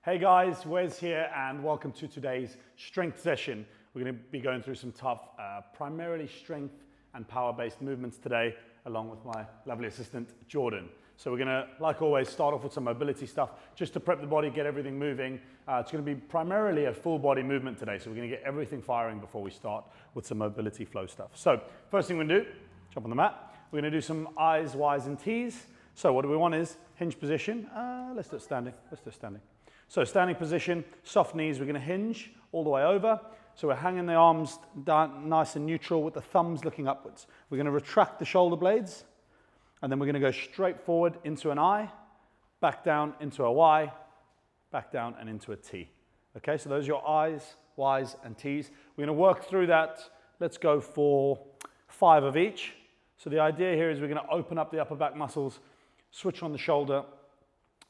Hey guys, Wes here and welcome to today's strength session. We're going to be going through some tough, primarily strength and power-based movements today, along with my lovely assistant, Jordan. So we're going to, like always, start off with some mobility stuff, just to prep the body, get everything moving. It's going to be primarily a full body movement today, so we're going to get everything firing before we start with some mobility flow stuff. So first thing we're going to do, jump on the mat. We're going to do some I's, Y's and T's. So what do we want is hinge position. Let's do it standing. So standing position, soft knees, we're going to hinge all the way over. So we're hanging the arms down nice and neutral with the thumbs looking upwards. We're going to retract the shoulder blades, and then we're going to go straight forward into an I, back down into a Y, back down and into a T. Okay, so those are your I's, Y's and T's. We're going to work through that. Let's go for 5 of each. So the idea here is we're going to open up the upper back muscles, switch on the shoulder,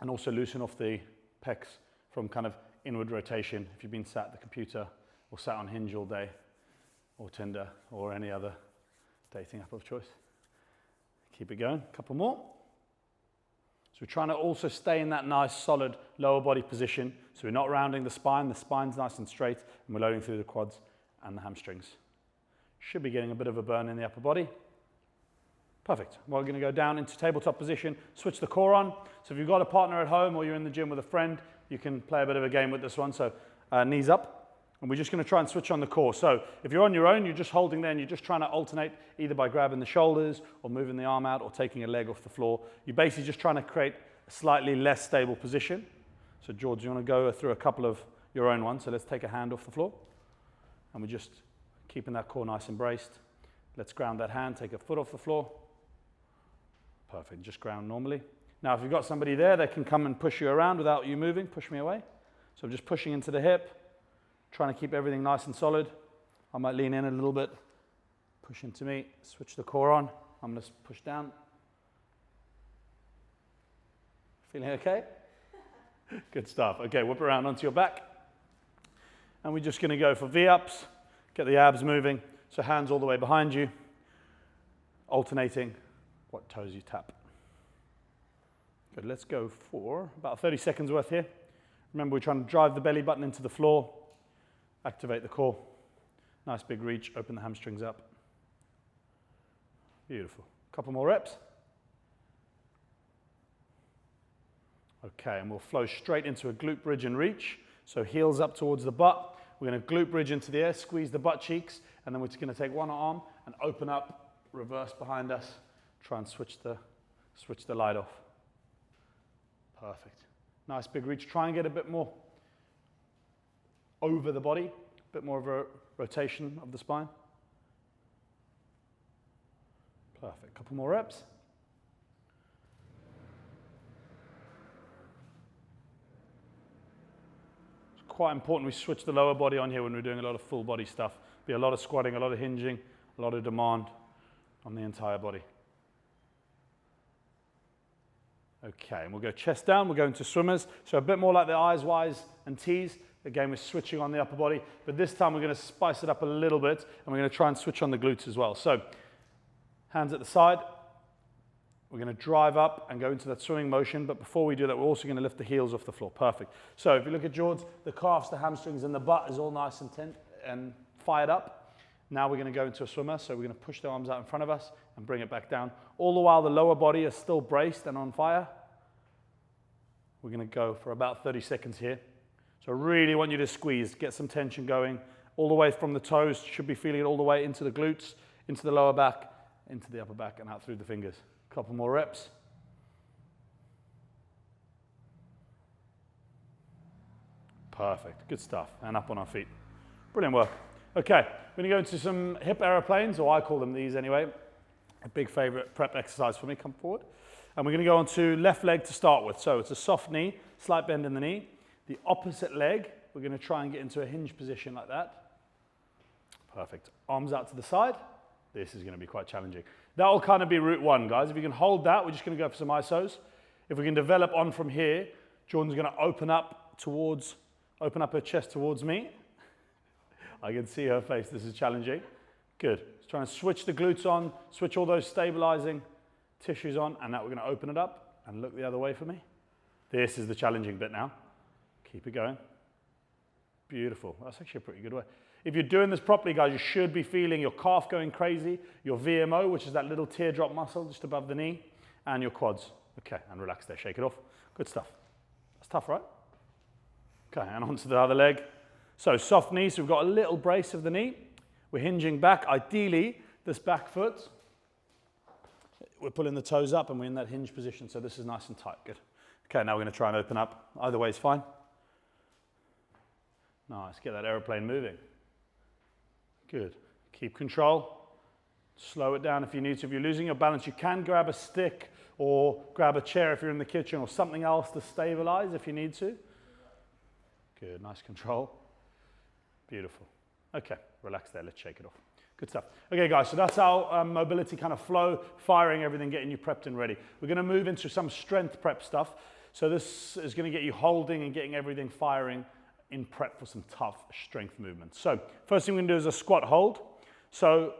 and also loosen off the pecs from kind of inward rotation if you've been sat at the computer or sat on Hinge all day or Tinder or any other dating app of choice. Keep it going, a couple more. So we're trying to also stay in that nice solid lower body position, so we're not rounding the spine's nice and straight, and we're loading through the quads and the hamstrings. Should be getting a bit of a burn in the upper body. Perfect. We're going to go down into tabletop position, switch the core on. So if you've got a partner at home or you're in the gym with a friend, you can play a bit of a game with this one. So knees up, and we're just going to try and switch on the core. So if you're on your own, you're just holding there and you're just trying to alternate either by grabbing the shoulders or moving the arm out or taking a leg off the floor. You're basically just trying to create a slightly less stable position. So George, you want to go through a couple of your own ones. So let's take a hand off the floor, and we're just keeping that core nice and braced. Let's ground that hand, take a foot off the floor. Perfect, just ground normally. Now, if you've got somebody there, they can come and push you around without you moving. Push me away. So I'm just pushing into the hip, trying to keep everything nice and solid. I might lean in a little bit, push into me, switch the core on. I'm going to push down. Feeling okay? Good stuff. Okay, whip around onto your back. And we're just going to go for V-ups, get the abs moving. So hands all the way behind you, alternating what toes you tap. Good, let's go for about 30 seconds worth here. Remember, we're trying to drive the belly button into the floor, activate the core. Nice big reach, open the hamstrings up. Beautiful. Couple more reps. Okay, and we'll flow straight into a glute bridge and reach. So heels up towards the butt. We're going to glute bridge into the air, squeeze the butt cheeks, and then we're just going to take one arm and open up, reverse behind us, try and switch the light off. Perfect. Nice big reach. Try and get a bit more over the body, a bit more of a rotation of the spine. Perfect. Couple more reps. It's quite important we switch the lower body on here when we're doing a lot of full body stuff. Be a lot of squatting, a lot of hinging, a lot of demand on the entire body. Okay, and we'll go chest down, we'll go into swimmers. So a bit more like the I's, Y's, and T's. Again, we're switching on the upper body, but this time we're going to spice it up a little bit, and we're going to try and switch on the glutes as well. So hands at the side. We're going to drive up and go into that swimming motion, but before we do that, we're also going to lift the heels off the floor. Perfect. So if you look at George, the calves, the hamstrings, and the butt is all nice and tense and fired up. Now we're going to go into a swimmer, so we're going to push the arms out in front of us and bring it back down. All the while the lower body is still braced and on fire. We're going to go for about 30 seconds here. So I really want you to squeeze, get some tension going, all the way from the toes, should be feeling it all the way into the glutes, into the lower back, into the upper back, and out through the fingers. A couple more reps. Perfect, good stuff, and up on our feet. Brilliant work. Okay, we're going to go into some hip aeroplanes, or I call them these anyway. A big favorite prep exercise for me. Come forward. And we're going to go on to left leg to start with. So it's a soft knee, slight bend in the knee. The opposite leg, we're going to try and get into a hinge position like that. Perfect. Arms out to the side. This is going to be quite challenging. That will kind of be route one, guys. If you can hold that, we're just going to go for some isos. If we can develop on from here, Jordan's going to open up her chest towards me. I can see her face. This is challenging. Good. Let's try and switch the glutes on, switch all those stabilizing tissues on, and now we're going to open it up and look the other way for me. This is the challenging bit now. Keep it going. Beautiful. That's actually a pretty good way. If you're doing this properly, guys, you should be feeling your calf going crazy, your VMO, which is that little teardrop muscle just above the knee, and your quads. Okay, and relax there, shake it off. Good stuff. That's tough, right? Okay, and onto the other leg. So soft knee, so we've got a little brace of the knee. We're hinging back, ideally, this back foot. We're pulling the toes up and we're in that hinge position, so this is nice and tight, good. Okay, now we're gonna try and open up. Either way is fine. Nice, get that aeroplane moving. Good, keep control. Slow it down if you need to. If you're losing your balance, you can grab a stick or grab a chair if you're in the kitchen or something else to stabilize if you need to. Good, nice control. Beautiful. Okay, relax there, let's shake it off. Good stuff. Okay guys, so that's our mobility kind of flow, firing everything, getting you prepped and ready. We're gonna move into some strength prep stuff. So this is gonna get you holding and getting everything firing in prep for some tough strength movements. So first thing we're gonna do is a squat hold. So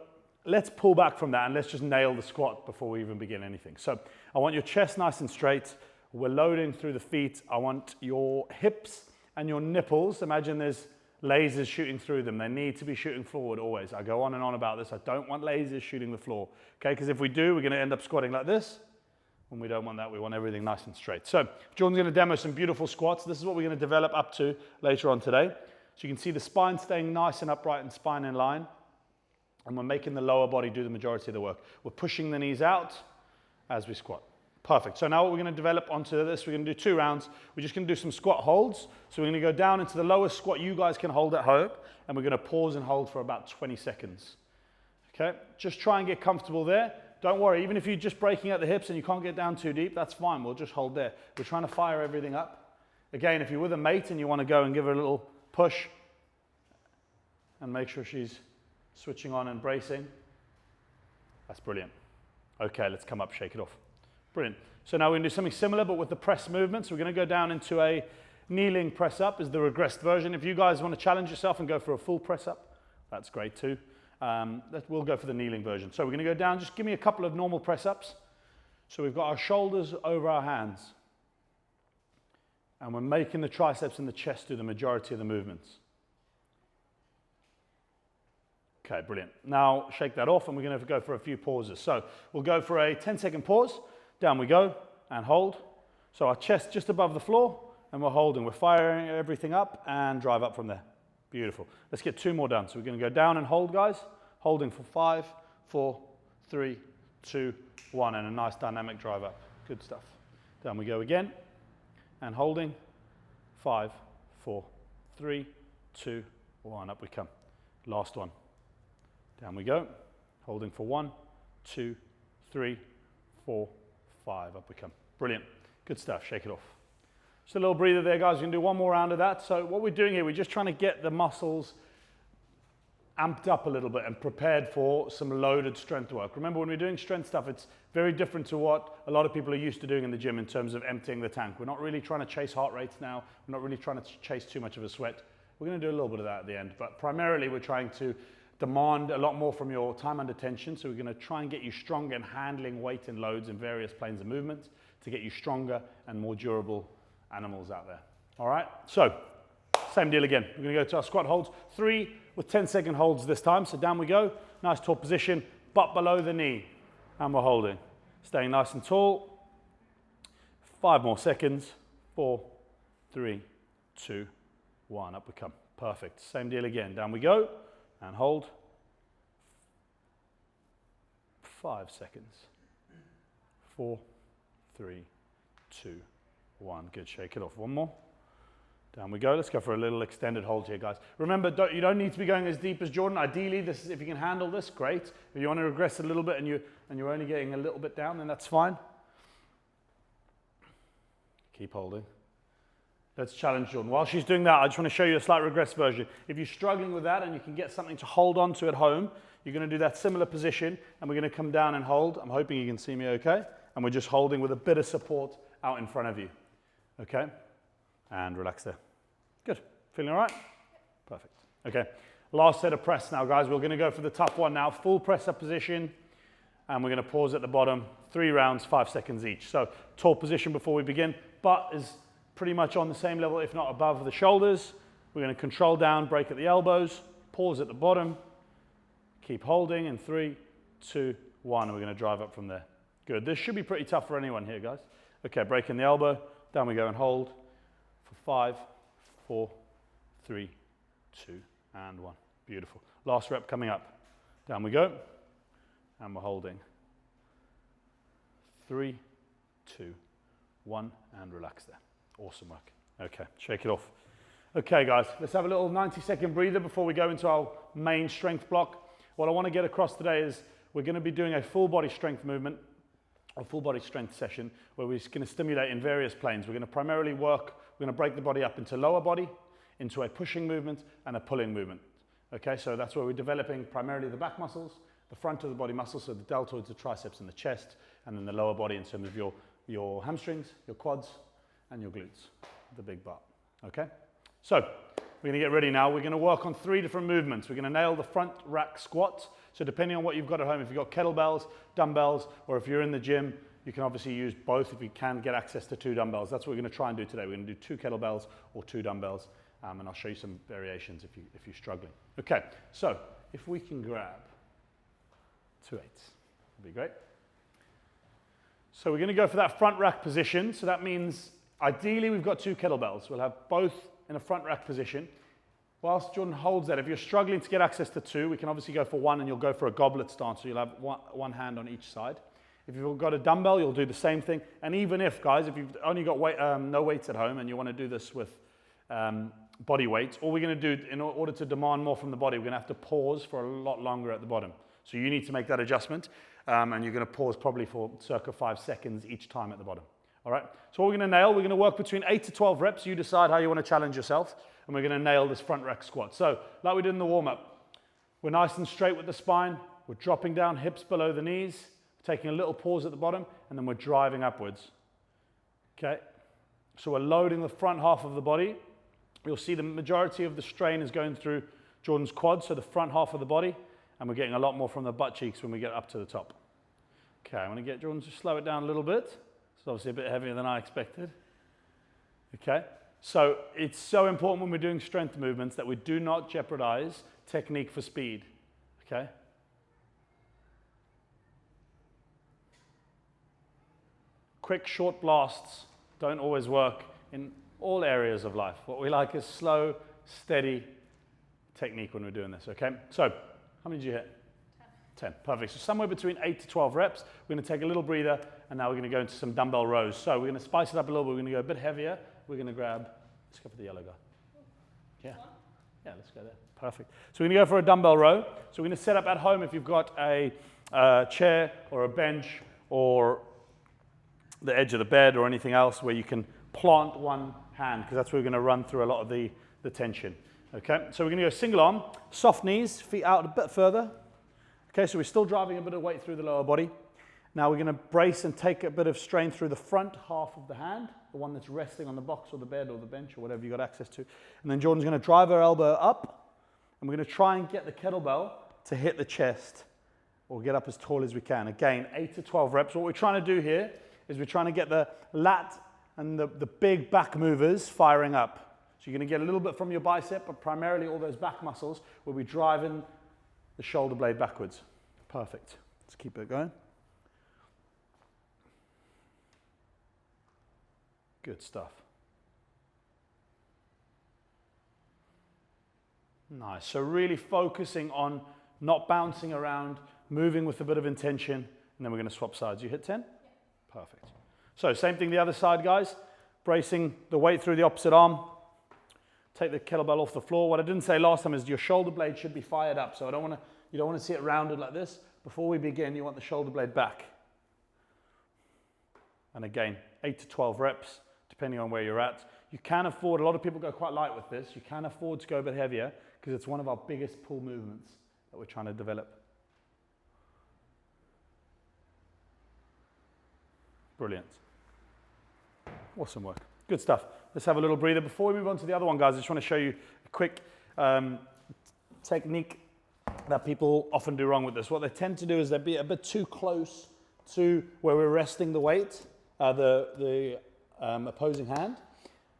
let's pull back from that and let's just nail the squat before we even begin anything. So I want your chest nice and straight. We're loading through the feet. I want your hips and your nipples. Imagine there's lasers shooting through them. They need to be shooting forward always. I go on and on about this. I don't want lasers shooting the floor. Okay, because if we do, we're gonna end up squatting like this. And we don't want that. We want everything nice and straight. So Jordan's gonna demo some beautiful squats. This is what we're gonna develop up to later on today. So you can see the spine staying nice and upright and spine in line. And we're making the lower body do the majority of the work. We're pushing the knees out as we squat. Perfect. So now what we're going to develop onto this, we're going to do 2 rounds. We're just going to do some squat holds. So we're going to go down into the lowest squat you guys can hold at home. And we're going to pause and hold for about 20 seconds. Okay? Just try and get comfortable there. Don't worry, even if you're just breaking at the hips and you can't get down too deep, that's fine. We'll just hold there. We're trying to fire everything up. Again, if you're with a mate and you want to go and give her a little push and make sure she's switching on and bracing. That's brilliant. Okay, let's come up, shake it off. Brilliant. So now we're gonna do something similar, but with the press movements. We're gonna go down into a kneeling press up, is the regressed version. If you guys wanna challenge yourself and go for a full press up, that's great too. We'll go for the kneeling version. So we're gonna go down, just give me a couple of normal press ups. So we've got our shoulders over our hands. And we're making the triceps and the chest do the majority of the movements. Okay, brilliant. Now shake that off and we're going to go for a few pauses. So we'll go for a 10-second pause. Down we go and hold. So our chest just above the floor and we're holding. We're firing everything up and drive up from there. Beautiful. Let's get 2 more done. So we're going to go down and hold, guys. Holding for 5, 4, 3, 2, 1 and a nice dynamic drive up. Good stuff. Down we go again and holding. 5, 4, 3, 2, 1. Up we come. Last one. Down we go, holding for 1, 2, 3, 4, 5, up we come. Brilliant, good stuff, shake it off. Just a little breather there, guys. We're gonna do 1 more round of that. So what we're doing here, we're just trying to get the muscles amped up a little bit and prepared for some loaded strength work. Remember, when we're doing strength stuff, it's very different to what a lot of people are used to doing in the gym in terms of emptying the tank. We're not really trying to chase heart rates now. We're not really trying to chase too much of a sweat. We're gonna do a little bit of that at the end, but primarily we're trying to demand a lot more from your time under tension. So we're going to try and get you stronger in handling weight and loads in various planes of movement to get you stronger and more durable animals out there. All right, so same deal again. We're going to go to our squat holds, 3 with 10-second holds this time. So down we go, nice tall position, butt below the knee, and we're holding. Staying nice and tall. 5 more seconds, 4, 3, 2, 1, up we come. Perfect, same deal again. Down we go. And hold. 5 seconds. 4, 3, 2, 1. Good, shake it off. 1 more. Down we go. Let's go for a little extended hold here, guys. Remember, you don't need to be going as deep as Jordan. Ideally, this is, if you can handle this, great. If you want to regress a little bit and you're only getting a little bit down, then that's fine. Keep holding. Let's challenge Jordan. While she's doing that, I just want to show you a slight regress version. If you're struggling with that and you can get something to hold on to at home, you're going to do that similar position and we're going to come down and hold. I'm hoping you can see me okay. And we're just holding with a bit of support out in front of you. Okay? And relax there. Good. Feeling all right? Perfect. Okay. Last set of press now, guys. We're going to go for the tough one now. Full press up position. And we're going to pause at the bottom. 3 rounds, 5 seconds each. So tall position before we begin. Butt is pretty much on the same level, if not above the shoulders. We're going to control down, break at the elbows, pause at the bottom, keep holding in 3, 2, 1. We're going to drive up from there. Good. This should be pretty tough for anyone here, guys. Okay, breaking the elbow, down we go and hold for 5, 4, 3, 2, and 1. Beautiful. Last rep coming up. Down we go, and we're holding. 3, 2, 1, and relax there. Awesome work. Okay, shake it off. Okay, guys, let's have a little 90-second breather before we go into our main strength block. What I want to get across today is we're going to be doing a full body strength movement, a full body strength session, where we're going to stimulate in various planes. We're going to primarily work, we're going to break the body up into lower body, into a pushing movement, and a pulling movement. Okay, so that's where we're developing primarily the back muscles, the front of the body muscles, so the deltoids, the triceps, and the chest, and then the lower body in terms of your hamstrings, your quads, and your glutes, the big bar. Okay? So, we're going to get ready now. We're going to work on 3 different movements. We're going to nail the front rack squat. So depending on what you've got at home, if you've got kettlebells, dumbbells, or if you're in the gym, you can obviously use both if you can get access to 2 dumbbells. That's what we're going to try and do today. We're going to do 2 kettlebells or 2 dumbbells, and I'll show you some variations if you're struggling. Okay, so if we can grab 2 eights, that'd be great. So we're going to go for that front rack position. So that means ideally we've got 2 kettlebells. We'll have both in a front rack position. Whilst Jordan holds that, if you're struggling to get access to 2, we can obviously go for 1 and you'll go for a goblet stance. So you'll have one hand on each side. If you've got a dumbbell, you'll do the same thing. And even if, guys, if you've only got no weights at home and you want to do this with body weights, all we're going to do in order to demand more from the body, we're going to have to pause for a lot longer at the bottom. So you need to make that adjustment, and you're going to pause probably for circa 5 seconds each time at the bottom. All right, so what we're going to nail, we're going to work between 8 to 12 reps. You decide how you want to challenge yourself, and we're going to nail this front rack squat. So, like we did in the warm-up, we're nice and straight with the spine. We're dropping down, hips below the knees, taking a little pause at the bottom, and then we're driving upwards. Okay, so we're loading the front half of the body. You'll see the majority of the strain is going through Jordan's quads, so the front half of the body, and we're getting a lot more from the butt cheeks when we get up to the top. Okay, I'm going to get Jordan to slow it down a little bit. It's obviously a bit heavier than I expected. Okay, so it's so important when we're doing strength movements that we do not jeopardize technique for speed. Okay? Quick, short blasts don't always work in all areas of life. What we like is slow, steady technique when we're doing this. Okay, so how many did you hit? 10. Perfect. So somewhere between 8 to 12 reps. We're going to take a little breather, and now we're going to go into some dumbbell rows. So we're going to spice it up a little bit. We're going to go a bit heavier. We're going to grab, let's go for the yellow guy. Yeah. Yeah, let's go there. Perfect. So we're going to go for a dumbbell row. So we're going to set up at home if you've got a chair or a bench or the edge of the bed or anything else where you can plant one hand, because that's where we're going to run through a lot of the tension. Okay, so we're going to go single arm, soft knees, feet out a bit further. Okay, so we're still driving a bit of weight through the lower body. Now we're going to brace and take a bit of strain through the front half of the hand, the one that's resting on the box or the bed or the bench or whatever you've got access to. And then Jordan's going to drive her elbow up, and we're going to try and get the kettlebell to hit the chest or get up as tall as we can. Again, 8 to 12 reps. What we're trying to do here is we're trying to get the lat and the big back movers firing up. So you're going to get a little bit from your bicep, but primarily all those back muscles where we're driving the shoulder blade backwards. Perfect. Let's keep it going. Good stuff. Nice. So really focusing on not bouncing around, moving with a bit of intention, and then we're going to swap sides. You hit 10? Yeah. Perfect. So same thing the other side, guys. Bracing the weight through the opposite arm. Take the kettlebell off the floor. What I didn't say last time is your shoulder blade should be fired up. So you don't want to see it rounded like this. Before we begin, you want the shoulder blade back. And again, 8 to 12 reps, depending on where you're at. You can afford, a lot of people go quite light with this. You can afford to go a bit heavier because it's one of our biggest pull movements that we're trying to develop. Brilliant. Awesome work. Good stuff. Let's have a little breather. Before we move on to the other one, guys, I just want to show you a quick technique that people often do wrong with this. What they tend to do is they'll be a bit too close to where we're resting the weight, the opposing hand,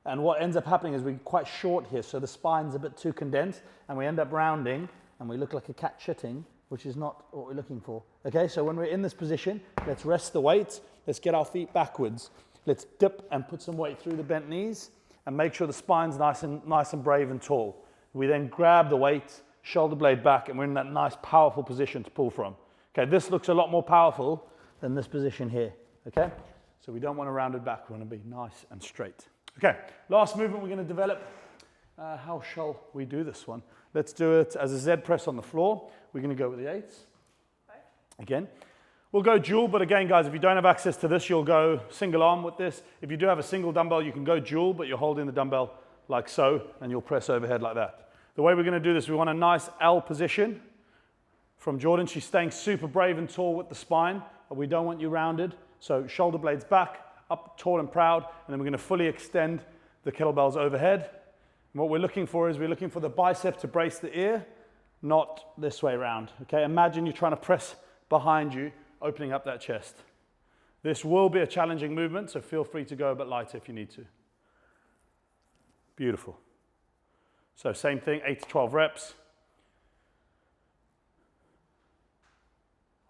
And what ends up happening is we're quite short here, so the spine's a bit too condensed, and we end up rounding, and we look like a cat shitting, which is not what we're looking for. Okay, so when we're in this position, let's rest the weights, let's get our feet backwards. Let's dip and put some weight through the bent knees, and make sure the spine's nice and brave and tall. We then grab the weight, shoulder blade back, and we're in that nice, powerful position to pull from. Okay, this looks a lot more powerful than this position here, okay? So we don't want to round it back, we want to be nice and straight. Okay, last movement we're going to develop. How shall we do this one? Let's do it as a Z press on the floor. We're going to go with the 8s. Again. We'll go dual, but again, guys, if you don't have access to this, you'll go single arm with this. If you do have a single dumbbell, you can go dual, but you're holding the dumbbell like so, and you'll press overhead like that. The way we're going to do this, we want a nice L position from Jordan. She's staying super brave and tall with the spine, but we don't want you rounded. So shoulder blades back, up tall and proud, and then we're going to fully extend the kettlebells overhead. And what we're looking for is we're looking for the bicep to brace the ear, not this way around. Okay, imagine you're trying to press behind you, opening up that chest. This will be a challenging movement, so feel free to go a bit lighter if you need to. Beautiful. So same thing, 8 to 12 reps.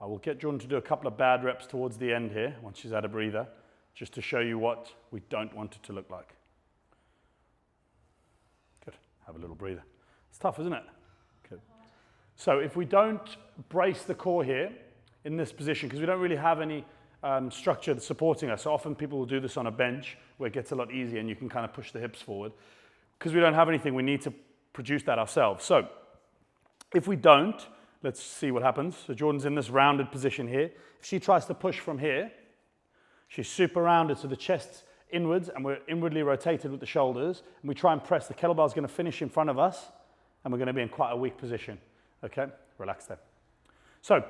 I will get Jordan to do a couple of bad reps towards the end here, once she's had a breather, just to show you what we don't want it to look like. Good, have a little breather. It's tough, isn't it? Good. So if we don't brace the core here, in this position, because we don't really have any structure supporting us. So often people will do this on a bench where it gets a lot easier and you can kind of push the hips forward. Because we don't have anything, we need to produce that ourselves. So if we don't, let's see what happens. So Jordan's in this rounded position here. If she tries to push from here, she's super rounded, so the chest's inwards and we're inwardly rotated with the shoulders. And we try and press, the kettlebell's going to finish in front of us and we're going to be in quite a weak position. Okay, relax there. So,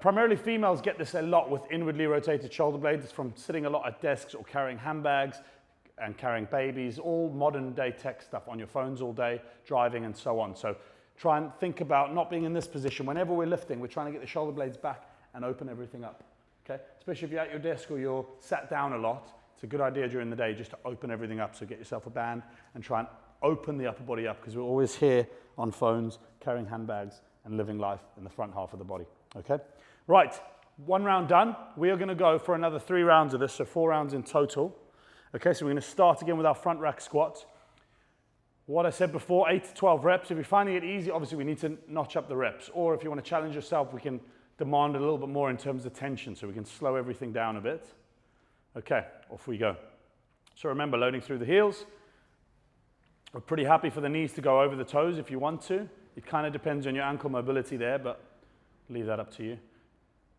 primarily females get this a lot with inwardly rotated shoulder blades from sitting a lot at desks or carrying handbags and carrying babies, all modern day tech stuff on your phones all day, driving and so on. So try and think about not being in this position. Whenever we're lifting, we're trying to get the shoulder blades back and open everything up. Okay? Especially if you're at your desk or you're sat down a lot, it's a good idea during the day just to open everything up. So get yourself a band and try and open the upper body up because we're always here on phones, carrying handbags and living life in the front half of the body. Okay, right, 1 round done. We are going to go for another 3 rounds of this, so 4 rounds in total. Okay, so we're going to start again with our front rack squat. What I said before, 8 to 12 reps. If you're finding it easy, obviously we need to notch up the reps. Or if you want to challenge yourself, we can demand a little bit more in terms of tension, so we can slow everything down a bit. Okay, off we go. So remember, loading through the heels. We're pretty happy for the knees to go over the toes if you want to. It kind of depends on your ankle mobility there, but leave that up to you.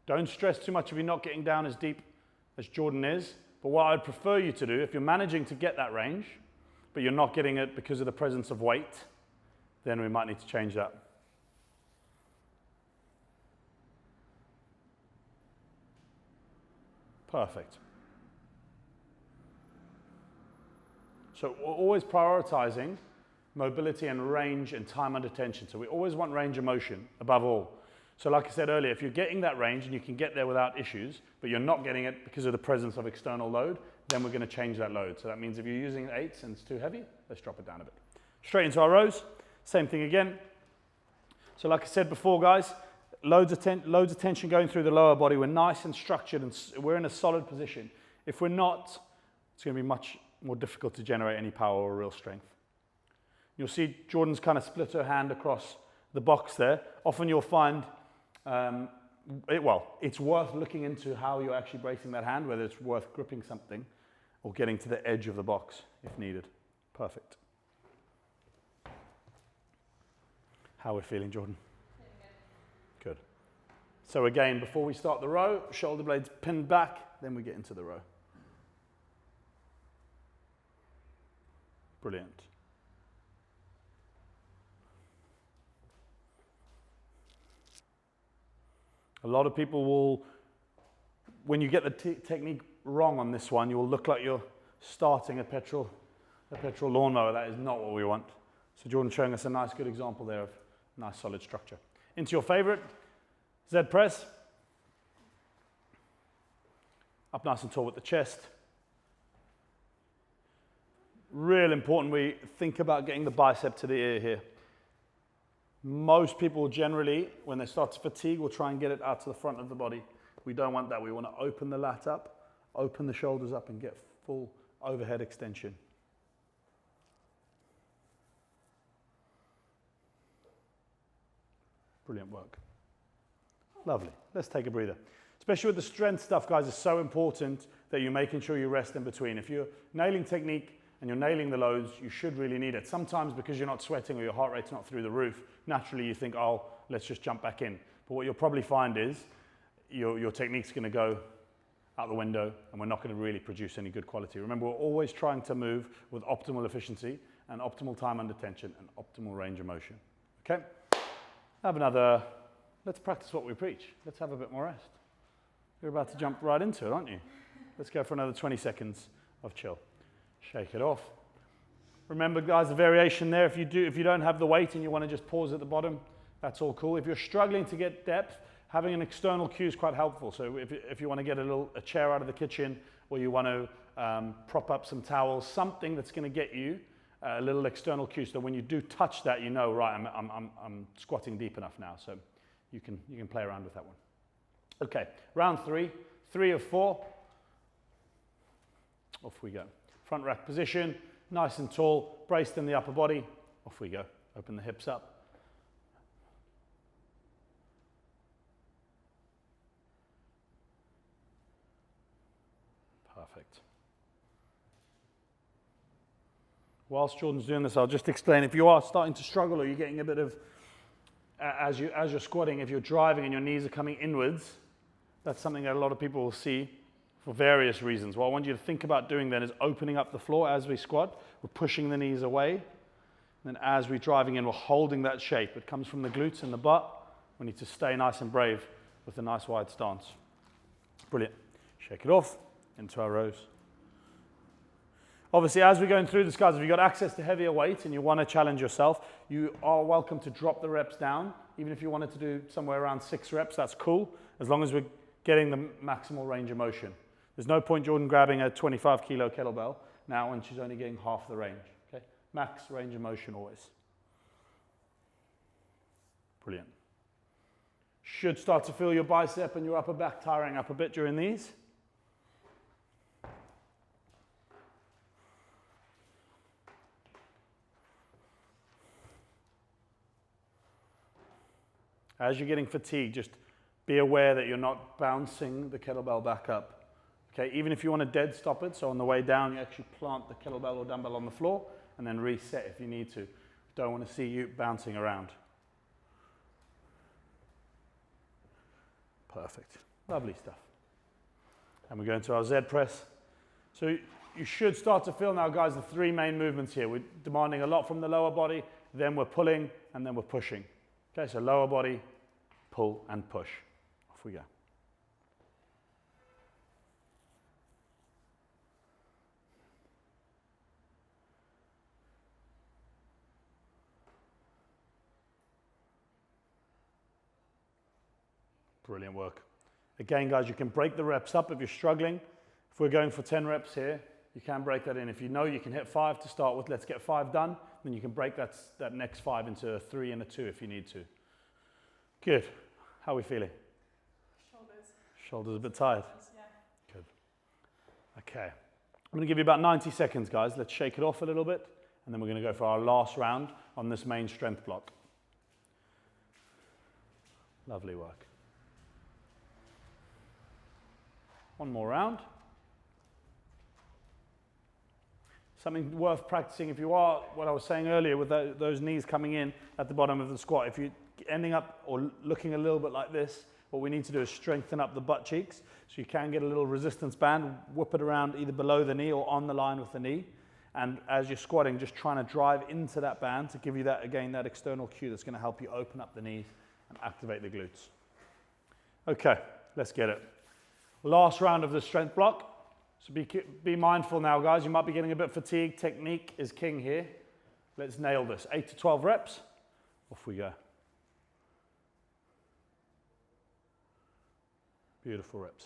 Don't stress too much if you're not getting down as deep as Jordan is. But what I'd prefer you to do, if you're managing to get that range, but you're not getting it because of the presence of weight, then we might need to change that. Perfect. So we're always prioritizing mobility and range and time under tension. So we always want range of motion above all. So like I said earlier, if you're getting that range and you can get there without issues, but you're not getting it because of the presence of external load, then we're going to change that load. So that means if you're using 8s and it's too heavy, let's drop it down a bit. Straight into our rows. Same thing again. So like I said before, guys, loads of tension going through the lower body. We're nice and structured and we're in a solid position. If we're not, it's going to be much more difficult to generate any power or real strength. You'll see Jordan's kind of split her hand across the box there. Often you'll find it's worth looking into how you're actually bracing that hand, whether it's worth gripping something or getting to the edge of the box if needed. Perfect. How are we feeling, Jordan? Good. So again, before we start the row, shoulder blades pinned back, then we get into the row. Brilliant. A lot of people will, when you get the technique wrong on this one, you will look like you're starting a petrol lawnmower. That is not what we want. So Jordan's showing us a nice, good example there of nice, solid structure. Into your favorite, Z press. Up nice and tall with the chest. real important we think about getting the bicep to the ear here. Most people generally, when they start to fatigue, will try and get it out to the front of the body. We don't want that. We want to open the lat up, open the shoulders up, and get full overhead extension. Brilliant work. Lovely. Let's take a breather. Especially with the strength stuff, guys, it's so important that you're making sure you rest in between. If you're nailing technique and you're nailing the loads, you should really need it. Sometimes because you're not sweating or your heart rate's not through the roof, naturally you think, oh, let's just jump back in. But what you'll probably find is your technique's going to go out the window and we're not going to really produce any good quality. Remember, we're always trying to move with optimal efficiency and optimal time under tension and optimal range of motion. Okay? Let's practice what we preach. Let's have a bit more rest. You're about to jump right into it, aren't you? Let's go for another 20 seconds of chill. Shake it off. Remember, guys, the variation there, if you don't have the weight and you want to just pause at the bottom, that's all cool. If you're struggling to get depth, having an external cue is quite helpful. So if you want to get a chair out of the kitchen, or you want to prop up some towels, something that's going to get you a little external cue, so when you do touch that, you know, right, I'm squatting deep enough now. So you can play around with that one. Okay, round 3 of 4. Off we go. Front rack position, nice and tall, braced in the upper body. Off we go. Open the hips up. Perfect. Whilst Jordan's doing this, I'll just explain. If you are starting to struggle or you're getting a bit of, as you're squatting, if you're driving and your knees are coming inwards, that's something that a lot of people will see for various reasons. What I want you to think about doing then is opening up the floor as we squat. We're pushing the knees away. And then as we're driving in, we're holding that shape. It comes from the glutes and the butt. We need to stay nice and brave with a nice wide stance. Brilliant. Shake it off into our rows. Obviously, as we're going through this, guys, if you've got access to heavier weight and you want to challenge yourself, you are welcome to drop the reps down. Even if you wanted to do somewhere around 6 reps, that's cool, as long as we're getting the maximal range of motion. There's no point Jordan grabbing a 25 kilo kettlebell now when she's only getting half the range. Okay? Max range of motion always. Brilliant. Should start to feel your bicep and your upper back tiring up a bit during these. As you're getting fatigued, just be aware that you're not bouncing the kettlebell back up. Okay, even if you want to dead stop it, so on the way down, you actually plant the kettlebell or dumbbell on the floor and then reset if you need to. Don't want to see you bouncing around. Perfect. Lovely stuff. And we go into our Z press. So you should start to feel now, guys, the 3 main movements here. We're demanding a lot from the lower body, then we're pulling, and then we're pushing. Okay, so lower body, pull, and push. Off we go. Brilliant work. Again, guys, you can break the reps up if you're struggling. If we're going for 10 reps here, you can break that in. If you know you can hit 5 to start with, let's get 5 done. Then you can break that next 5 into a 3 and a 2 if you need to. Good. How are we feeling? Shoulders. Shoulders a bit tired? Yeah. Good. Okay. I'm going to give you about 90 seconds, guys. Let's shake it off a little bit. And then we're going to go for our last round on this main strength block. Lovely work. One more round. Something worth practicing if you are, what I was saying earlier, with those knees coming in at the bottom of the squat. If you're ending up or looking a little bit like this, what we need to do is strengthen up the butt cheeks so you can get a little resistance band, whip it around either below the knee or on the line with the knee. And as you're squatting, just trying to drive into that band to give you that, again, that external cue that's going to help you open up the knees and activate the glutes. Okay, let's get it. Last round of the strength block. So be mindful now, guys. You might be getting a bit fatigued. Technique is king here. Let's nail this. 8 to 12 reps. Off we go. Beautiful reps.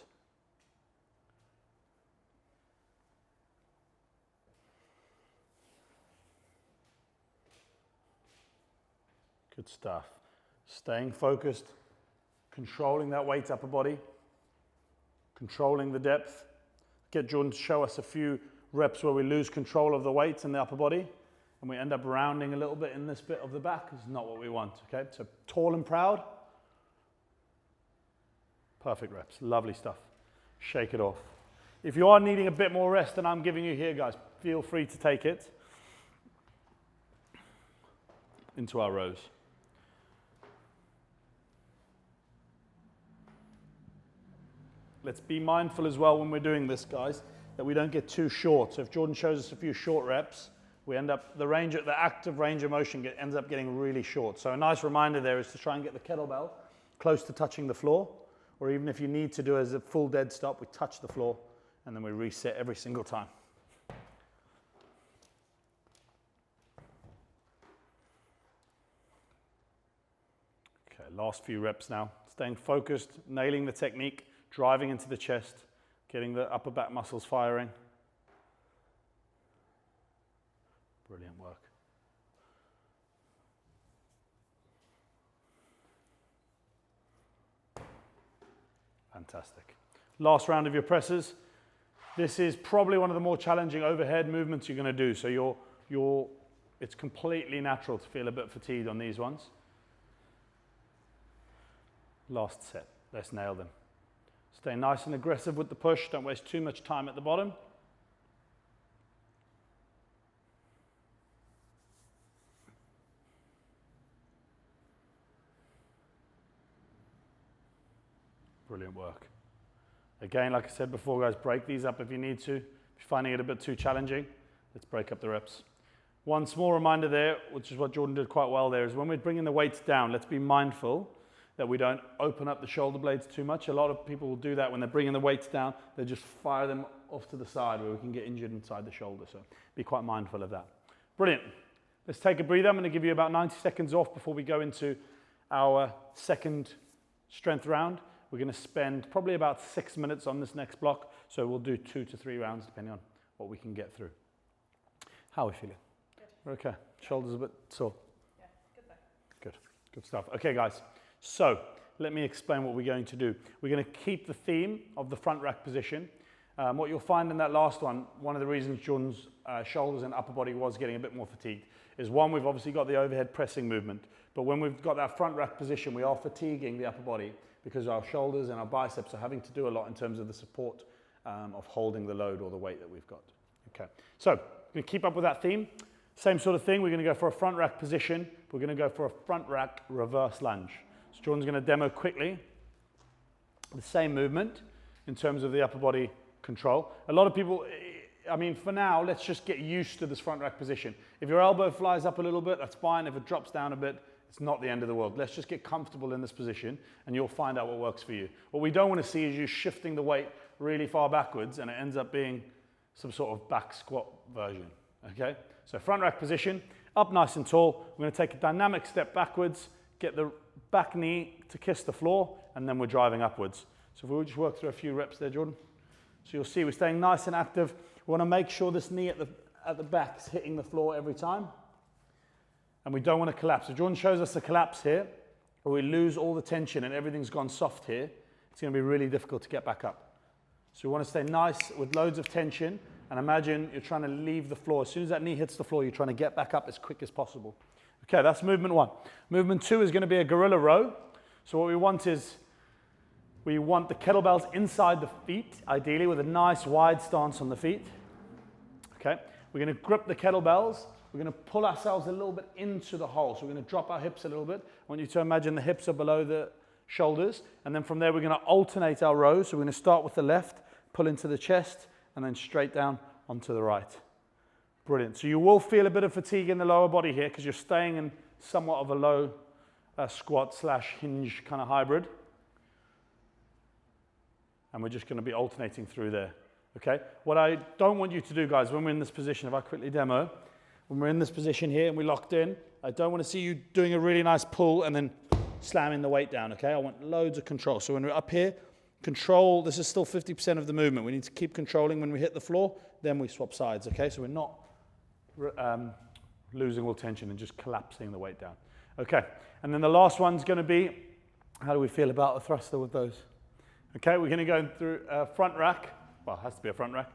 Good stuff. Staying focused, controlling that weight upper body, controlling the depth. Get Jordan to show us a few reps where we lose control of the weight in the upper body and we end up rounding a little bit in this bit of the back. It's not what we want, okay? So tall and proud. Perfect reps, lovely stuff. Shake it off. If you are needing a bit more rest than I'm giving you here, guys, feel free to take it into our rows. Let's be mindful as well when we're doing this, guys, that we don't get too short. So if Jordan shows us a few short reps, we end up, the active range of motion ends up getting really short. So a nice reminder there is to try and get the kettlebell close to touching the floor, or even if you need to do as a full dead stop, we touch the floor and then we reset every single time. Okay, last few reps now. Staying focused, nailing the technique, driving into the chest, getting the upper back muscles firing. Brilliant work. Fantastic. Last round of your presses. This is probably one of the more challenging overhead movements you're going to do. So it's completely natural to feel a bit fatigued on these ones. Last set. Let's nail them. Stay nice and aggressive with the push. Don't waste too much time at the bottom. Brilliant work. Again, like I said before, guys, break these up if you need to. If you're finding it a bit too challenging, let's break up the reps. One small reminder there, which is what Jordan did quite well there, is when we're bringing the weights down, let's be mindful that we don't open up the shoulder blades too much. A lot of people will do that when they're bringing the weights down. They just fire them off to the side where we can get injured inside the shoulder. So be quite mindful of that. Brilliant. Let's take a breather. I'm going to give you about 90 seconds off before we go into our second strength round. We're going to spend probably about 6 minutes on this next block. So we'll do 2 to 3 rounds depending on what we can get through. How are we feeling? Good. We're okay. Shoulders a bit sore. Yeah, good though. Good. Good stuff. Okay, guys. So let me explain what we're going to do. We're going to keep the theme of the front rack position. What you'll find in that last one of the reasons Jordan's shoulders and upper body was getting a bit more fatigued is one, we've obviously got the overhead pressing movement, but when we've got that front rack position, we are fatiguing the upper body because our shoulders and our biceps are having to do a lot in terms of the support of holding the load or the weight that we've got. Okay, so we're going to keep up with that theme. Same sort of thing, we're going to go for a front rack position. We're going to go for a front rack reverse lunge. So Jordan's going to demo quickly the same movement in terms of the upper body control. A lot of people, I mean, for now, let's just get used to this front rack position. If your elbow flies up a little bit, that's fine. If it drops down a bit, it's not the end of the world. Let's just get comfortable in this position and you'll find out what works for you. What we don't want to see is you shifting the weight really far backwards and it ends up being some sort of back squat version, okay? So front rack position, up nice and tall. We're going to take a dynamic step backwards, get the back knee to kiss the floor, and then we're driving upwards. So if we just work through a few reps there, Jordan. So you'll see we're staying nice and active. We want to make sure this knee at the back is hitting the floor every time. And we don't want to collapse. If Jordan shows us a collapse here, or we lose all the tension and everything's gone soft here, it's going to be really difficult to get back up. So we want to stay nice with loads of tension, and imagine you're trying to leave the floor. As soon as that knee hits the floor, you're trying to get back up as quick as possible. Okay, that's movement 1. Movement 2 is going to be a gorilla row. So what we want is, we want the kettlebells inside the feet, ideally with a nice wide stance on the feet. Okay, we're going to grip the kettlebells. We're going to pull ourselves a little bit into the hole. So we're going to drop our hips a little bit. I want you to imagine the hips are below the shoulders. And then from there, we're going to alternate our rows. So we're going to start with the left, pull into the chest, and then straight down onto the right. Brilliant. So you will feel a bit of fatigue in the lower body here because you're staying in somewhat of a low squat / hinge kind of hybrid. And we're just going to be alternating through there. Okay? What I don't want you to do, guys, when we're in this position, if I quickly demo, when we're in this position here and we're locked in, I don't want to see you doing a really nice pull and then slamming the weight down, okay? I want loads of control. So when we're up here, control, this is still 50% of the movement. We need to keep controlling when we hit the floor, then we swap sides, okay? So we're not losing all tension and just collapsing the weight down. Okay, and then the last one's going to be, how do we feel about a thruster with those? Okay, we're going to go through a front rack, well, it has to be a front rack,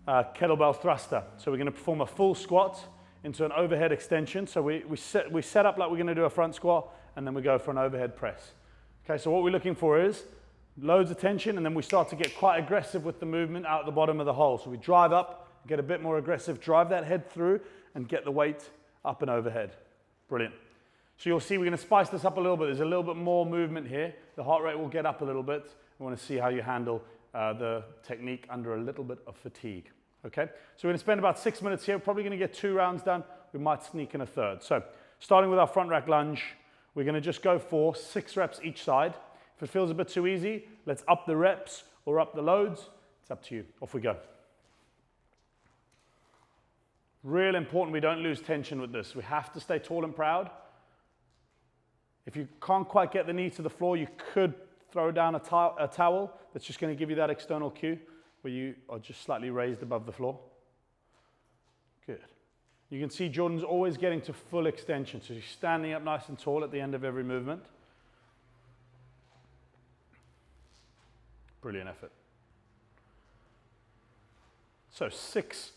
kettlebell thruster. So we're going to perform a full squat into an overhead extension. So we set up like we're going to do a front squat, and then we go for an overhead press. Okay, so what we're looking for is loads of tension, and then we start to get quite aggressive with the movement out the bottom of the hole. So we drive up, get a bit more aggressive, drive that head through, and get the weight up and overhead. Brilliant. So you'll see we're going to spice this up a little bit. There's a little bit more movement here. The heart rate will get up a little bit. We want to see how you handle the technique under a little bit of fatigue. Okay, so we're going to spend about 6 minutes here. We're probably going to get 2 rounds done. We might sneak in a third. So starting with our front rack lunge, we're going to just go for 6 reps each side. If it feels a bit too easy, let's up the reps or up the loads. It's up to you. Off we go. Real important we don't lose tension with this. We have to stay tall and proud. If you can't quite get the knee to the floor, you could throw down a towel. That's just going to give you that external cue where you are just slightly raised above the floor. Good. You can see Jordan's always getting to full extension. So he's standing up nice and tall at the end of every movement. Brilliant effort. So 6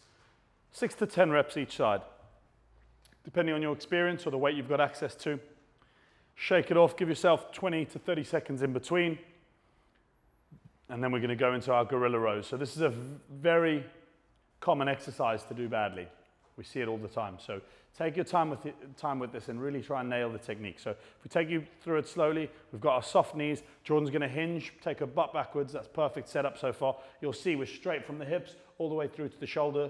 to 10 reps each side, depending on your experience or the weight you've got access to. Shake it off, give yourself 20 to 30 seconds in between. And then we're going to go into our gorilla rows. So this is a very common exercise to do badly. We see it all the time. So take your time with this and really try and nail the technique. So if we take you through it slowly, we've got our soft knees. Jordan's going to hinge, take her butt backwards. That's perfect setup so far. You'll see we're straight from the hips all the way through to the shoulder.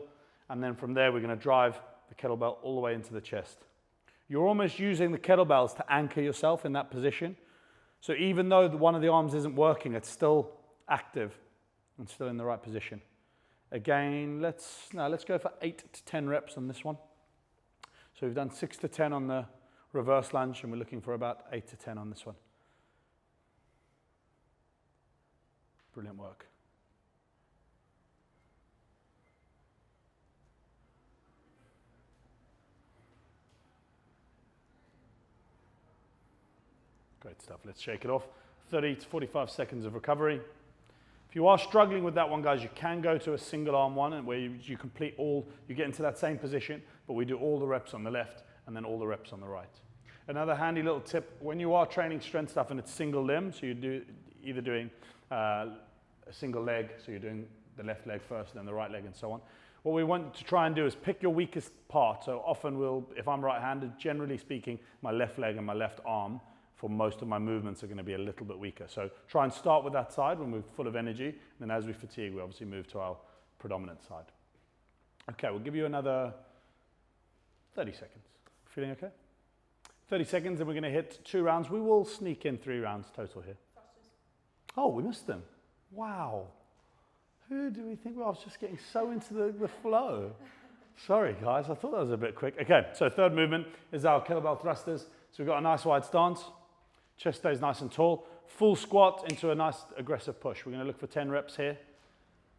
And then from there, we're going to drive the kettlebell all the way into the chest. You're almost using the kettlebells to anchor yourself in that position. So even though one of the arms isn't working, it's still active and still in the right position. Again, let's go for 8 to 10 reps on this one. So we've done 6 to 10 on the reverse lunge, and we're looking for about 8 to 10 on this one. Brilliant work. Great stuff. Let's shake it off. 30 to 45 seconds of recovery. If you are struggling with that one, guys, you can go to a single arm one where you complete all, you get into that same position, but we do all the reps on the left and then all the reps on the right. Another handy little tip, when you are training strength stuff and it's single limb, so you're either doing a single leg, so you're doing the left leg first and then the right leg and so on. What we want to try and do is pick your weakest part. So often if I'm right-handed, generally speaking, my left leg and my left arm for most of my movements are going to be a little bit weaker. So try and start with that side when we're full of energy, and then as we fatigue, we obviously move to our predominant side. Okay, we'll give you another 30 seconds. Feeling okay? 30 seconds, and we're going to hit 2 rounds. We will sneak in 3 rounds total here. Oh, we missed them. Wow. Who do we think? Well, I was just getting so into the flow. Sorry, guys. I thought that was a bit quick. Okay, so third movement is our kettlebell thrusters. So we've got a nice wide stance. Chest stays nice and tall. Full squat into a nice aggressive push. We're going to look for 10 reps here.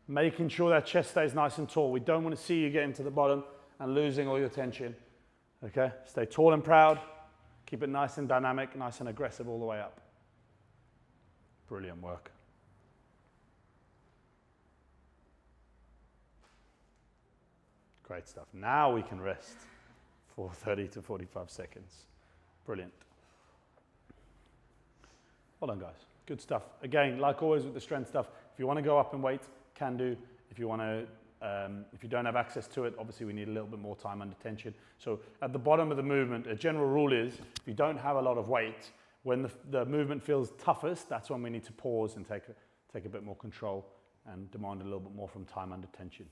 Making sure that chest stays nice and tall. We don't want to see you getting to the bottom and losing all your tension. Okay? Stay tall and proud. Keep it nice and dynamic, nice and aggressive all the way up. Brilliant work. Great stuff. Now we can rest for 30 to 45 seconds. Brilliant. Well done, guys. Good stuff. Again, like always with the strength stuff, if you want to go up in weight, can do. If you want to, if you don't have access to it, obviously we need a little bit more time under tension. So at the bottom of the movement, a general rule is, if you don't have a lot of weight, when the movement feels toughest, that's when we need to pause and take a bit more control and demand a little bit more from time under tension.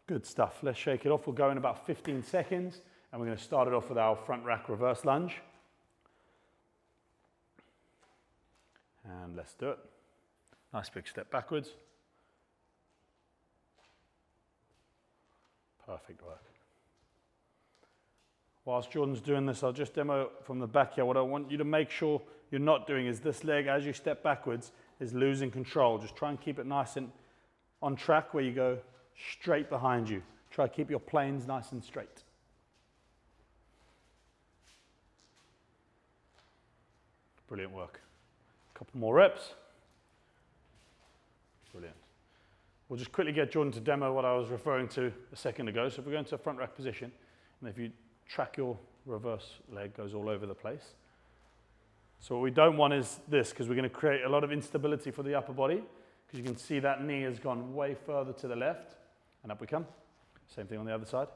Good stuff. Let's shake it off. We'll go in about 15 seconds. And we're going to start it off with our front rack reverse lunge. And let's do it. Nice big step backwards. Perfect work. Whilst Jordan's doing this, I'll just demo from the back here. What I want you to make sure you're not doing is this leg, as you step backwards, is losing control. Just try and keep it nice and on track where you go straight behind you. Try to keep your planes nice and straight. Brilliant work. A couple more reps. Brilliant. We'll just quickly get Jordan to demo what I was referring to a second ago. So if we go into a front rack position, and if you track your reverse leg goes all over the place. So what we don't want is this, because we're going to create a lot of instability for the upper body, because you can see that knee has gone way further to the left, and up we come. Same thing on the other side.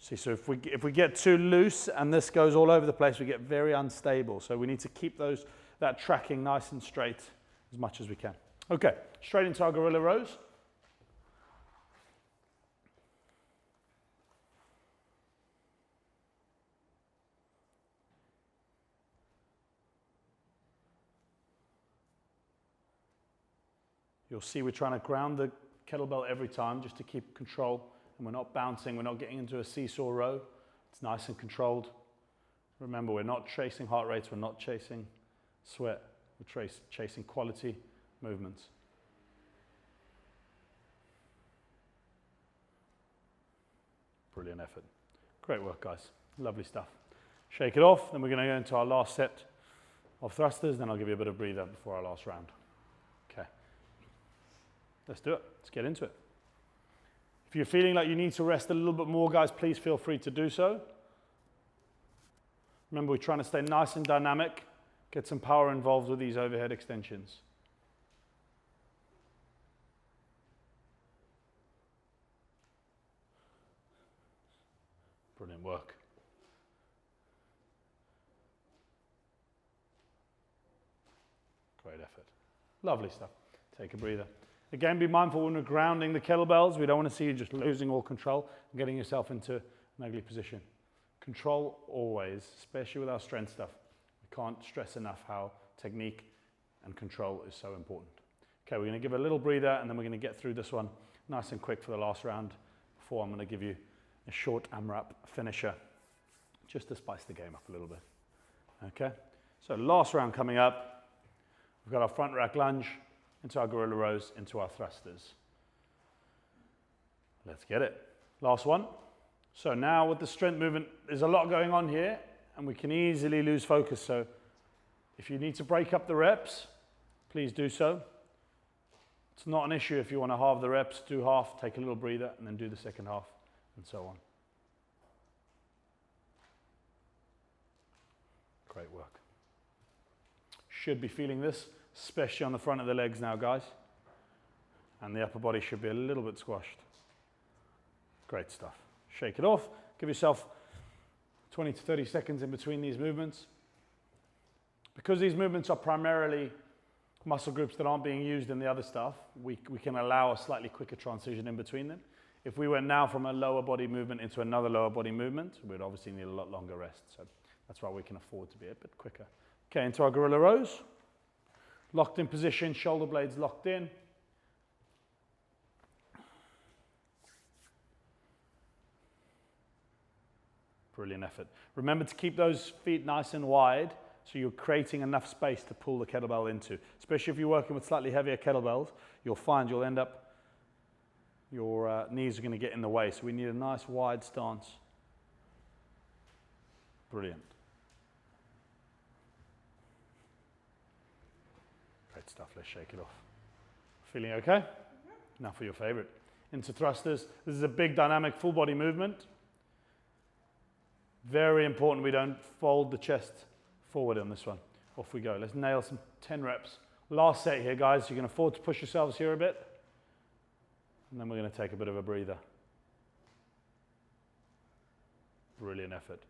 See, so if we get too loose and this goes all over the place, we get very unstable. So we need to keep that tracking nice and straight as much as we can. Okay, straight into our gorilla rows. You'll see we're trying to ground the kettlebell every time just to keep control, and we're not bouncing, we're not getting into a seesaw row. It's nice and controlled. Remember, we're not chasing heart rates, we're not chasing sweat, we're chasing quality movements. Brilliant effort. Great work, guys. Lovely stuff. Shake it off, then we're going to go into our last set of thrusters, then I'll give you a bit of breather before our last round. Okay. Let's do it. Let's get into it. If you're feeling like you need to rest a little bit more, guys, please feel free to do so. Remember, we're trying to stay nice and dynamic, get some power involved with these overhead extensions. Brilliant work. Great effort. Lovely stuff. Take a breather. Again, be mindful when we're grounding the kettlebells. We don't want to see you just losing all control and getting yourself into an ugly position. Control always, especially with our strength stuff. We can't stress enough how technique and control is so important. Okay, we're going to give a little breather and then we're going to get through this one nice and quick for the last round before I'm going to give you a short AMRAP finisher just to spice the game up a little bit. Okay, so last round coming up. We've got our front rack lunge, into our gorilla rows, into our thrusters. Let's get it. Last one. So now with the strength movement, there's a lot going on here and we can easily lose focus. So if you need to break up the reps, please do so. It's not an issue if you want to halve the reps, do half, take a little breather, and then do the second half, and so on. Great work. Should be feeling this, especially on the front of the legs now, guys. And the upper body should be a little bit squashed. Great stuff. Shake it off. Give yourself 20 to 30 seconds in between these movements. Because these movements are primarily muscle groups that aren't being used in the other stuff, we can allow a slightly quicker transition in between them. If we went now from a lower body movement into another lower body movement, we'd obviously need a lot longer rest. So that's why we can afford to be a bit quicker. Okay, into our gorilla rows. Locked in position, shoulder blades locked in. Brilliant effort. Remember to keep those feet nice and wide so you're creating enough space to pull the kettlebell into. Especially if you're working with slightly heavier kettlebells, you'll find you'll end up, your knees are going to get in the way. So we need a nice wide stance. Brilliant. Great stuff. Let's shake it off. Feeling okay? Mm-hmm. Now for your favorite. Into thrusters. This is a big dynamic full body movement. Very important we don't fold the chest forward on this one. Off we go. Let's nail some 10 reps. Last set here, guys. You can afford to push yourselves here a bit. And then we're going to take a bit of a breather. Brilliant effort.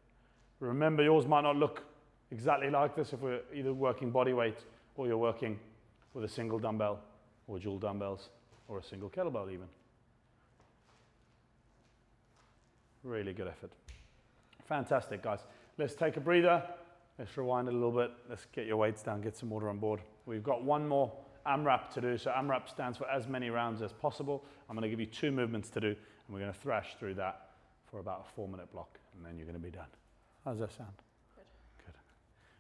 Remember, yours might not look exactly like this if we're either working body weight or you're working with a single dumbbell or dual dumbbells or a single kettlebell even. Really good effort. Fantastic, guys. Let's take a breather. Let's rewind a little bit. Let's get your weights down, get some water on board. We've got one more AMRAP to do. So AMRAP stands for as many rounds as possible. I'm going to give you 2 movements to do, and we're going to thrash through that for about a 4-minute block, and then you're going to be done. How does that sound? Good.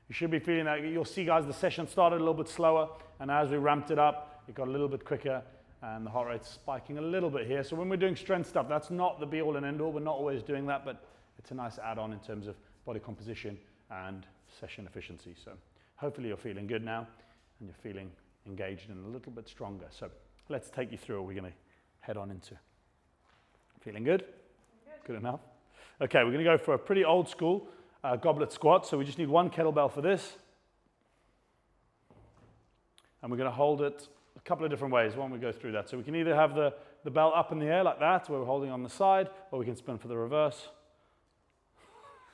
You should be feeling that. You'll see, guys, the session started a little bit slower, and as we ramped it up, it got a little bit quicker, and the heart rate's spiking a little bit here. So when we're doing strength stuff, that's not the be-all and end-all. We're not always doing that, but it's a nice add-on in terms of body composition and session efficiency. So hopefully you're feeling good now and you're feeling engaged and a little bit stronger. So let's take you through what we're going to head on into. Feeling good? Good enough? Okay, we're going to go for a pretty old school goblet squat. So we just need one kettlebell for this. And we're going to hold it a couple of different ways when we go through that. So we can either have the bell up in the air like that, where we're holding on the side, or we can spin for the reverse.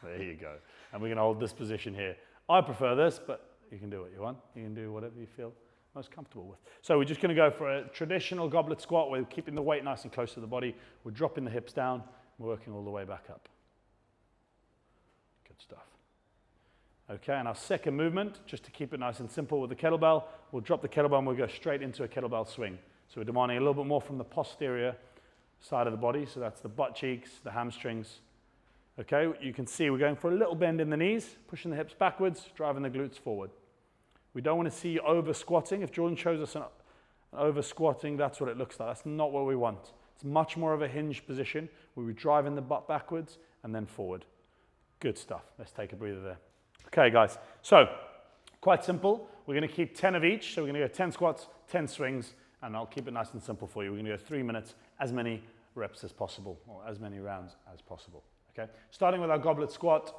There you go. And we're going to hold this position here. I prefer this, but you can do what you want. You can do whatever you feel most comfortable with. So we're just going to go for a traditional goblet squat. We're keeping the weight nice and close to the body. We're dropping the hips down. We're working all the way back up. Good stuff. Okay, and our second movement, just to keep it nice and simple with the kettlebell, we'll drop the kettlebell and we'll go straight into a kettlebell swing. So we're demanding a little bit more from the posterior side of the body. So that's the butt cheeks, the hamstrings. Okay, you can see we're going for a little bend in the knees, pushing the hips backwards, driving the glutes forward. We don't want to see over squatting. If Jordan shows us an over squatting, that's what it looks like. That's not what we want. It's much more of a hinge position where we're driving the butt backwards and then forward. Good stuff. Let's take a breather there. Okay, guys. So quite simple. We're going to keep 10 of each. So we're going to go 10 squats, 10 swings, and I'll keep it nice and simple for you. We're going to go 3 minutes, as many reps as possible, or as many rounds as possible. Okay. Starting with our goblet squat,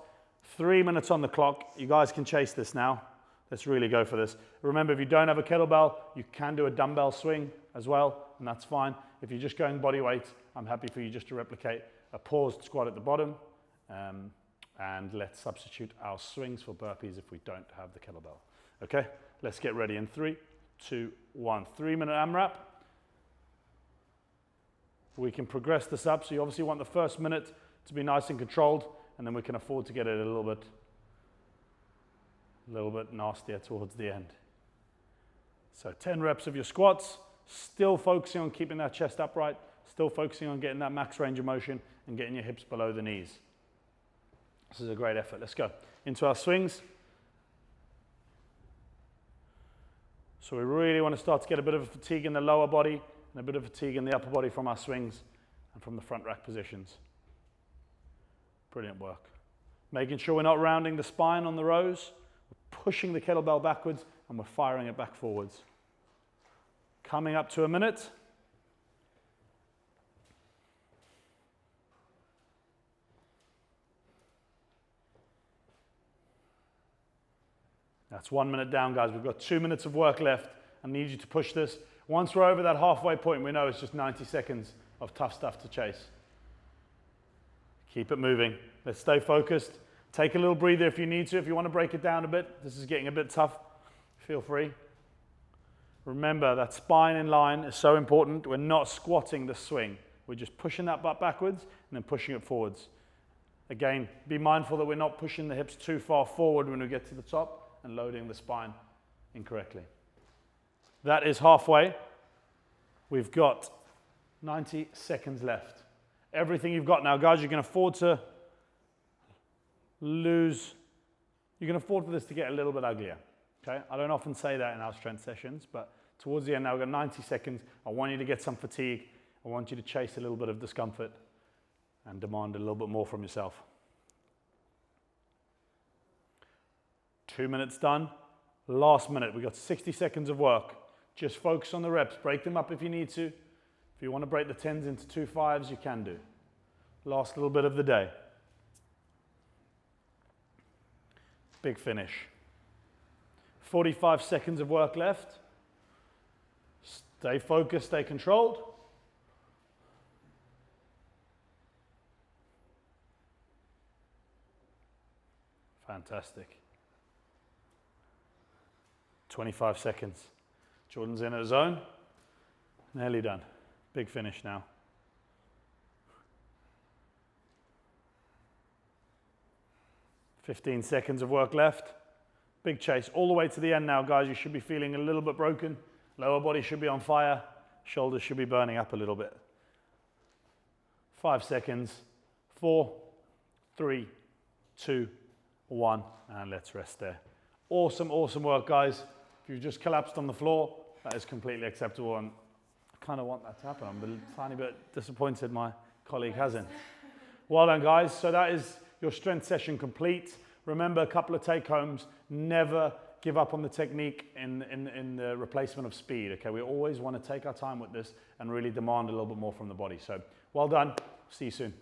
3 minutes on the clock. You guys can chase this now. Let's really go for this. Remember, if you don't have a kettlebell, you can do a dumbbell swing as well, and that's fine. If you're just going body weight, I'm happy for you just to replicate a paused squat at the bottom. And let's substitute our swings for burpees if we don't have the kettlebell. Okay, let's get ready in 3, 2, 1. 3 minute AMRAP. We can progress this up. So you obviously want the first minute to be nice and controlled, and then we can afford to get it a little bit nastier towards the end. So 10 reps of your squats, still focusing on keeping that chest upright, still focusing on getting that max range of motion and getting your hips below the knees. This is a great effort. Let's go into our swings. So we really want to start to get a bit of fatigue in the lower body and a bit of fatigue in the upper body from our swings and from the front rack positions. Brilliant work. Making sure we're not rounding the spine on the rows. We're pushing the kettlebell backwards and we're firing it back forwards. Coming up to a minute. That's 1 minute down, guys. We've got 2 minutes of work left. I need you to push this. Once we're over that halfway point, we know it's just 90 seconds of tough stuff to chase. Keep it moving. Let's stay focused. Take a little breather if you need to. If you want to break it down a bit, this is getting a bit tough. Feel free. Remember, that spine in line is so important. We're not squatting the swing. We're just pushing that butt backwards and then pushing it forwards. Again, be mindful that we're not pushing the hips too far forward when we get to the top and loading the spine incorrectly. That is halfway. We've got 90 seconds left. Everything you've got now, guys, you can afford to lose. You can afford for this to get a little bit uglier. Okay? I don't often say that in our strength sessions, but towards the end now, we've got 90 seconds. I want you to get some fatigue. I want you to chase a little bit of discomfort and demand a little bit more from yourself. 2 minutes done. Last minute, we've got 60 seconds of work. Just focus on the reps. Break them up if you need to. If you want to break the 10s into 2 5s, you can do. Last little bit of the day. Big finish. 45 seconds of work left. Stay focused, stay controlled. Fantastic. 25 seconds. Jordan's in at zone. Nearly done. Big finish now. "15 seconds of work left. Big chase all the way to the end now, guys. You should be feeling a little bit broken. Lower body should be on fire. Shoulders should be burning up a little bit. 5 seconds. 4, 3, 2, 1. And let's rest there. Awesome, awesome work, guys. If you've just collapsed on the floor, that is completely acceptable, and I kind of want that to happen. I'm a tiny bit disappointed my colleague hasn't. Well done, guys. So that is your strength session complete. Remember, a couple of take homes, never give up on the technique in the replacement of speed, okay? We always want to take our time with this and really demand a little bit more from the body. So well done, see you soon.